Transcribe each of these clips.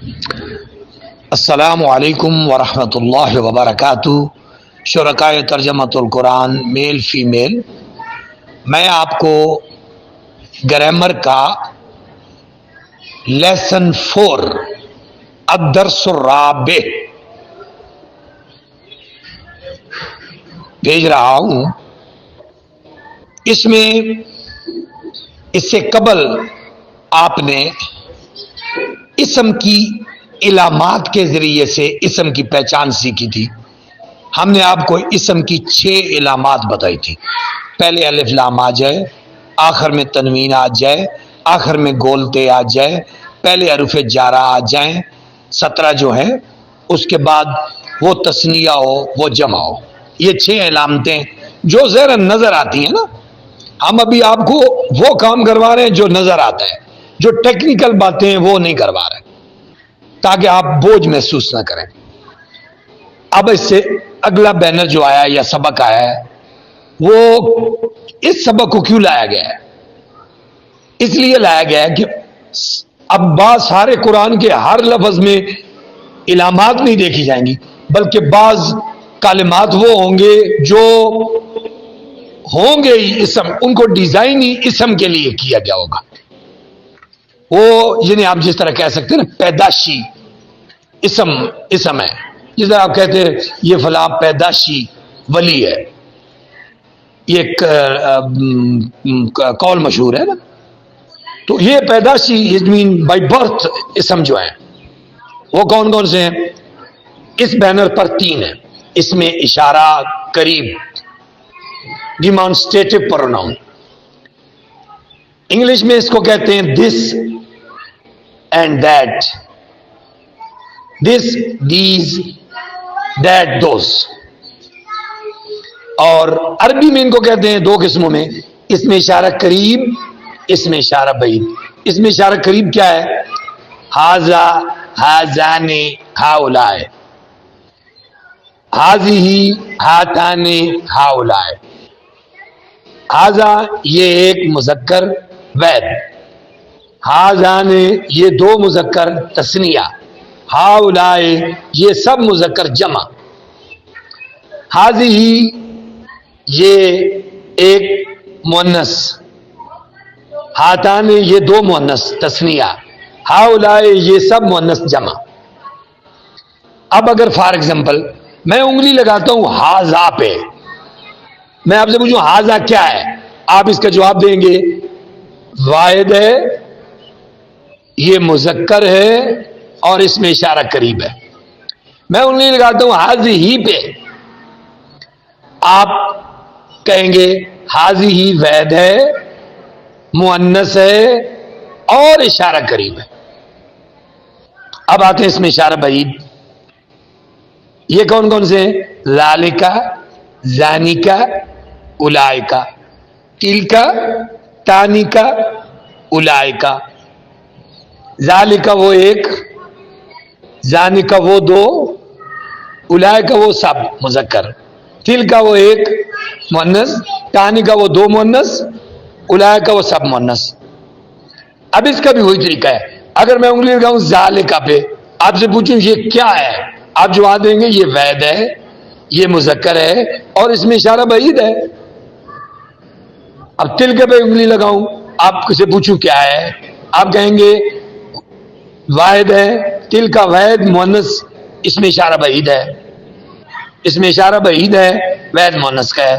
السلام علیکم ورحمۃ اللہ وبرکاتہ۔ شرکائے ترجمۃ القرآن میل فیمیل، میں آپ کو گرامر کا لیسن 4 الدرس الرابع بھیج رہا ہوں۔ اس میں اس سے قبل آپ نے اسم کی علامات کے ذریعے سے اسم کی پہچان سیکھی تھی۔ ہم نے آپ کو اسم کی 6 علامات بتائی تھی۔ پہلے الف لام آ جائے، آخر میں تنوین آ جائے، آخر میں گولتے آ جائے، پہلے حروف جارہ آ جائیں 17 جو ہیں، اس کے بعد وہ تثنیہ ہو وہ جمع ہو۔ یہ 6 علامتیں جو ظاہراً نظر آتی ہیں نا، ہم ابھی آپ کو وہ کام کروا رہے ہیں جو نظر آتا ہے، جو ٹیکنیکل باتیں ہیں وہ نہیں کروا رہے تاکہ آپ بوجھ محسوس نہ کریں۔ اب اس سے اگلا بینر جو آیا یا سبق آیا ہے، وہ اس سبق کو کیوں لایا گیا ہے؟ اس لیے لایا گیا ہے کہ اب بعض سارے قرآن کے ہر لفظ میں علامات نہیں دیکھی جائیں گی، بلکہ بعض کلمات وہ ہوں گے جو ہوں گے ہی اسم، ان کو ڈیزائن ہی اسم کے لیے کیا گیا ہوگا۔ وہ یعنی آپ جس طرح کہہ سکتے ہیں نا پیدائشی اسم ہے، جس طرح آپ کہتے ہیں یہ فلاں پیدائشی ولی ہے، یہ ایک قول مشہور ہے نا۔ تو یہ پیدائشی بائی برتھ اسم جو ہیں وہ کون کون سے ہیں؟ اس بینر پر 3 ہیں۔ اس میں اشارہ قریب، ڈیمانسٹریٹو پروناؤن، انگلش میں اس کو کہتے ہیں this and that, this these that those, اور عربی میں ان کو کہتے ہیں 2 قسموں میں، اس میں اشارہ قریب، اس میں اشارہ بعید۔ اس میں اشارہ قریب کیا ہے؟ ہاذا، ہاذان، ہاؤلائے، ہاذہ، ہاتان، ہاؤلائے۔ ہاذا یہ ایک مذکر واحد، ہاذان یہ 2 مذکر تثنیہ، ہاؤلائے یہ سب مذکر جمع، ہاذہ یہ ایک مؤنث، ہاتان یہ 2 مؤنث تثنیہ، ہاؤلائے یہ سب مؤنث جمع۔ اب اگر فار ایگزامپل میں انگلی لگاتا ہوں ہاذا پہ، میں آپ سے پوچھوں ہاذا کیا ہے، آپ اس کا جواب دیں گے واحد ہے، یہ مذکر ہے، اور اس میں اشارہ قریب ہے۔ میں انگلی لگاتا ہوں ہاذہ پہ، آپ کہیں گے ہاذہ واحد ہے، مؤنث ہے، اور اشارہ قریب ہے۔ اب آتے ہیں اس میں اشارہ بعید، یہ کون کون سے ہیں؟ ذالکا، ذانکا، اولئکا، تلکا، تانکا، اولئکا۔ ذالکا وہ 1، ذانکا وہ 2، اولئکا وہ سب مذکر، تلکا وہ 1 مؤنث، تانکا وہ 2 مؤنث، اولئکا وہ سب مؤنث۔ اب اس کا بھی وہی طریقہ ہے، اگر میں انگلی لگاؤں ذالکا پہ، آپ سے پوچھوں یہ کیا ہے، آپ جواب دیں گے یہ واحد ہے، یہ مذکر ہے، اور اس میں اشارہ بعید ہے۔ اب تلکا پہ انگلی لگاؤں، آپ سے پوچھوں کیا ہے، آپ کہیں گے واحد ہے، تلکا واحد مؤنث، اس میں اشارہ بعید ہے، اس میں اشارہ بعید ہے، واحد مؤنث کا ہے،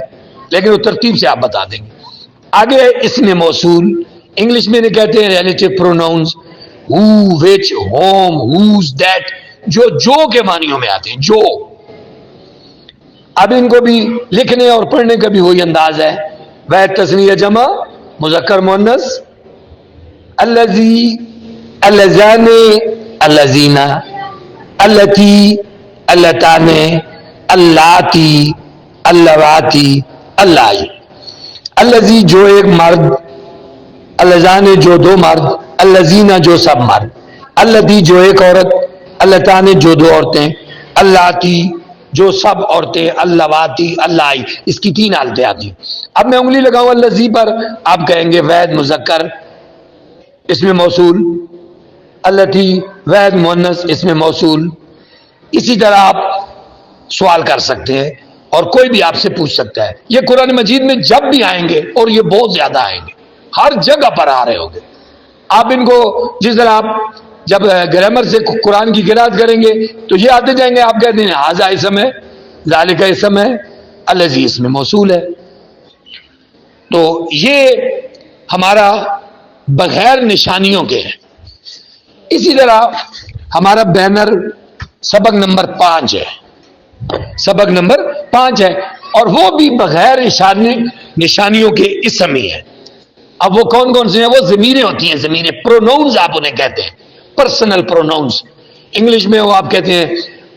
لیکن وہ ترتیب سے آپ بتا دیں گے۔ آگے اس میں موصول، انگلش میں کہتے ہیں relative pronouns, who, which, whom, whose, that, جو کے معنیوں میں آتے ہیں، جو۔ اب ان کو بھی لکھنے اور پڑھنے کا بھی وہی انداز ہے، واحد تثنیہ جمع، مذکر مؤنث، الذی، اللذان، اللذین، اللتی، اللتان، اللاتی، اللواتی، اللائی۔ الذی جو ایک مرد، اللذان جو 2 مرد، اللذین جو سب مرد، اللتی جو ایک عورت، اللتان جو 2 عورتیں، اللاتی جو سب عورتیں، اللواتی، اللائی، اس کی 3 حالتیں آتی ہیں۔ اب میں انگلی لگاؤں الذی پر، آپ کہیں گے واحد مذکر، اس میں موصول، التی وحید مؤنث اس میں موصول. اسی طرح آپ سوال کر سکتے ہیں اور کوئی بھی آپ سے پوچھ سکتا ہے. یہ قرآن مجید میں جب بھی آئیں گے اور یہ بہت زیادہ آئیں گے, ہر جگہ پر آ رہے ہوں گے. آپ ان کو جس طرح آپ جب گرامر سے قرآن کی قرات کریں گے تو یہ آتے جائیں گے, آپ کہتے ہیں ھذا اسم ہے, ذالک اسم ہے, الذی اس میں موصول ہے. تو یہ ہمارا بغیر نشانیوں کے ہے. اسی طرح ہمارا بینر سبق نمبر 5 ہے, سبق نمبر 5 ہے, اور وہ بھی بغیر نشانیوں کے اسم ہی ہے. اب وہ کون کون سے ہیں؟ وہ ضمیریں ہوتی ہیں, ضمیریں, پروناؤنز آپ انہیں کہتے ہیں, پرسنل پروناؤنز. انگلش میں وہ آپ کہتے ہیں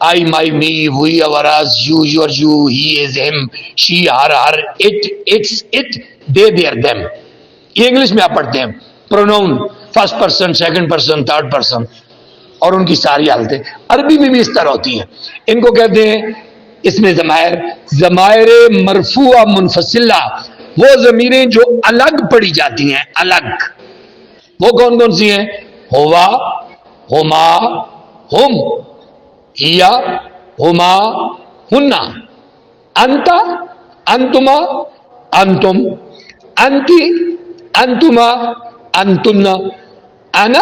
آئی, مائی, me, we, our us, you, your, you, he, his, him, she, her, it, its, it, they, their, them. یہ انگلش میں آپ پڑھتے ہیں pronoun, first person, second person, third person, اور ان کی ساری حالتیں. عربی میں بھی اس طرح ہوتی ہیں. ان کو کہتے ہیں اس میں ضمائر, ضمائر مرفوعہ منفصلہ, وہ ضمیریں جو الگ پڑھی جاتی ہیں, الگ. وہ کون کون سی ہیں؟ ہوا, ہما, ہم, ہیا, ہما, ہننا, انتا, انتما, انتم, انتی, انتما, انتنا, انا,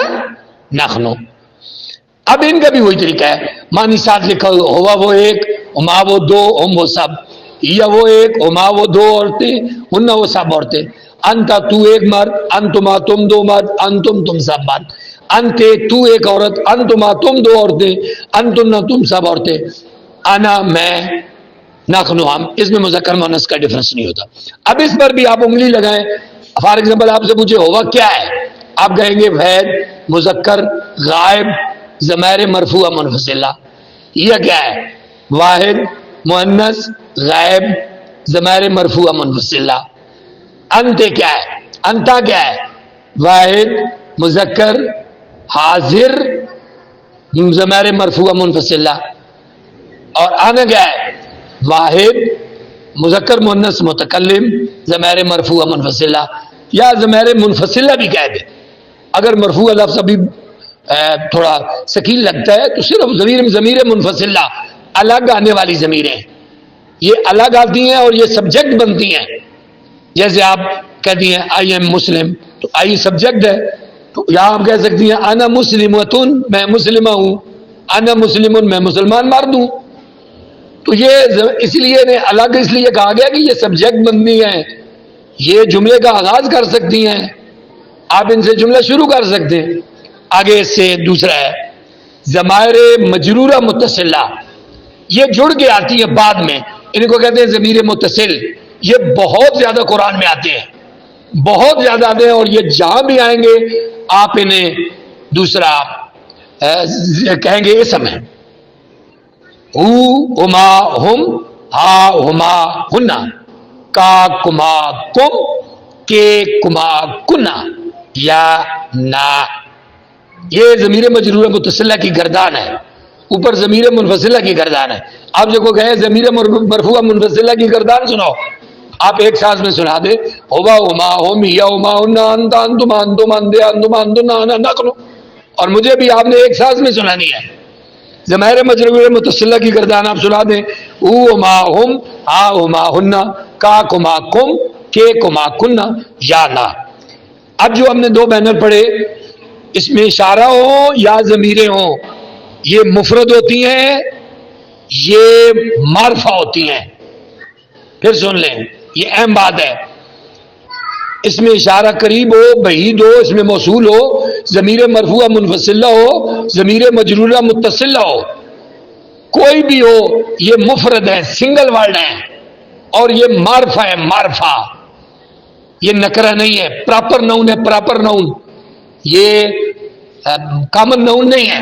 نحنو. اب ان کا بھی وہی طریقہ ہے, معنی ساتھ لکھا ہوا وہ ایک, ہما وہ دو, ہم وہ سب, یا وہ ایک, ہما وہ دو عورتیں, ہننا وہ سب عورتیں, انتا تو ایک مرد, انتما تم دو مرد, انتم تم سب مرد, انتے تو ایک عورت, انتما تم دو عورتیں, انتنا تم سب عورتیں, انا میں, نحن ہم. اس میں مذکر مؤنث کا ڈفرنس نہیں ہوتا. اب اس پر بھی آپ انگلی لگائیں. فار ایگزامپل آپ سے پوچھے ہوا کیا ہے, آپ کہیں گے وحید, مذکر, غائب, ضمائر مرفوعہ منفصلہ. یہ کیا ہے؟ واحد, مؤنث, غائب, ضمائر مرفوعہ منفصلہ. انتے کیا ہے؟ انتا کیا ہے؟ واحد, مذکر, حاضر, ضمائر مرفوعہ منفصلہ. اور انا کیا ہے؟ واحد, مذکر, مؤنث, متکلم, ضمائر مرفوعہ منفصلہ, یا ضمائر منفصلہ بھی کہہ دیں. اگر مرفوع لفظ ابھی تھوڑا ثقیل لگتا ہے تو صرف ضمیر منفصلہ, الگ آنے والی ضمیریں, یہ الگ آتی ہیں اور یہ سبجیکٹ بنتی ہیں. جیسے آپ کہتی ہیں آئی ایم مسلم, تو آئی سبجیکٹ ہے, تو یہاں آپ کہہ سکتی ہیں انا مسلمتن, میں مسلمہ ہوں, انا مسلمن, میں مسلمان مرد ہوں. تو یہ اس لیے الگ اس لیے کہا گیا کہ یہ سبجیکٹ بنتی ہیں, یہ جملے کا آغاز کر سکتی ہیں, آپ ان سے جملہ شروع کر سکتے ہیں. آگے اس سے دوسرا ہے ضمائر مجرورہ متصلہ, یہ جڑ کے آتی ہے بعد میں, ان کو کہتے ہیں ضمیر متصل. یہ بہت زیادہ قرآن میں آتے ہیں, بہت زیادہ آتے ہیں, اور یہ جہاں بھی آئیں گے آپ انہیں دوسرا کہیں گے اسم ہے. ہما ہم, ہا ہما ہننا, کا کما کم, کے کما کنا, یا نا. یہ ضمیر مجرورہ متصلہ کی گردان ہے, اوپر ضمیر منفصلہ کی گردان ہے. آپ جو کو کہیں ضمیر مرفوعہ منفصلہ کی گردان سناؤ, آپ ایک سانس میں سنا دے, ہوا ہما ہم, ہیا ہما ہننا, انتا انتما انتم, اندے انتما انتنا, انا نحن. اور مجھے بھی آپ نے ایک سانس میں سنانی ہے. ضمائر مجرورہ متصلہ کی گردان آپ سنا دیں, او ہما ہم, ہا ہما ہننا, کا کما کم, کے کما کنا, یا نا. اب جو ہم نے 2 بینر پڑھے, اس میں اشارہ ہو یا ضمیریں ہوں, یہ مفرد ہوتی ہیں, یہ معرفہ ہوتی ہیں. پھر سن لیں, یہ اہم بات ہے. اس میں اشارہ قریب ہو, بعید ہو, اس میں موصول ہو, ضمیر مرفوعہ منفصلہ ہو, ضمیر مجرورہ متصلہ ہو, کوئی بھی ہو, یہ مفرد ہے, سنگل ورڈ ہے, اور یہ معرفہ ہے, معرفہ. یہ نکرہ نہیں ہے, پراپر ناؤن ہے, پراپر ناؤن. یہ کامن ناؤن نہیں ہے.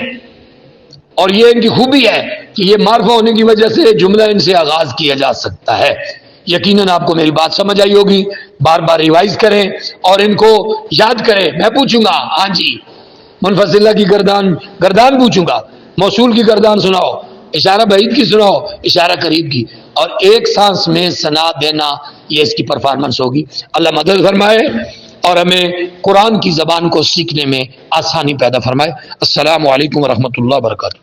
اور یہ ان کی خوبی ہے کہ یہ معرفہ ہونے کی وجہ سے جملہ ان سے آغاز کیا جا سکتا ہے. یقیناً آپ کو میری بات سمجھ آئی ہوگی. بار بار ریوائز کریں اور ان کو یاد کریں. میں پوچھوں گا, ہاں جی, منفصلہ کی گردان پوچھوں گا, موصول کی گردان سناؤ, اشارہ بعید کی سناؤ, اشارہ قریب کی, اور ایک سانس میں سنا دینا, یہ اس کی پرفارمنس ہوگی. اللہ مدد فرمائے. اور ہمیں قرآن کی زبان کو سیکھنے میں آسانی پیدا فرمائے۔ السلام علیکم ورحمۃ اللہ وبرکاتہ۔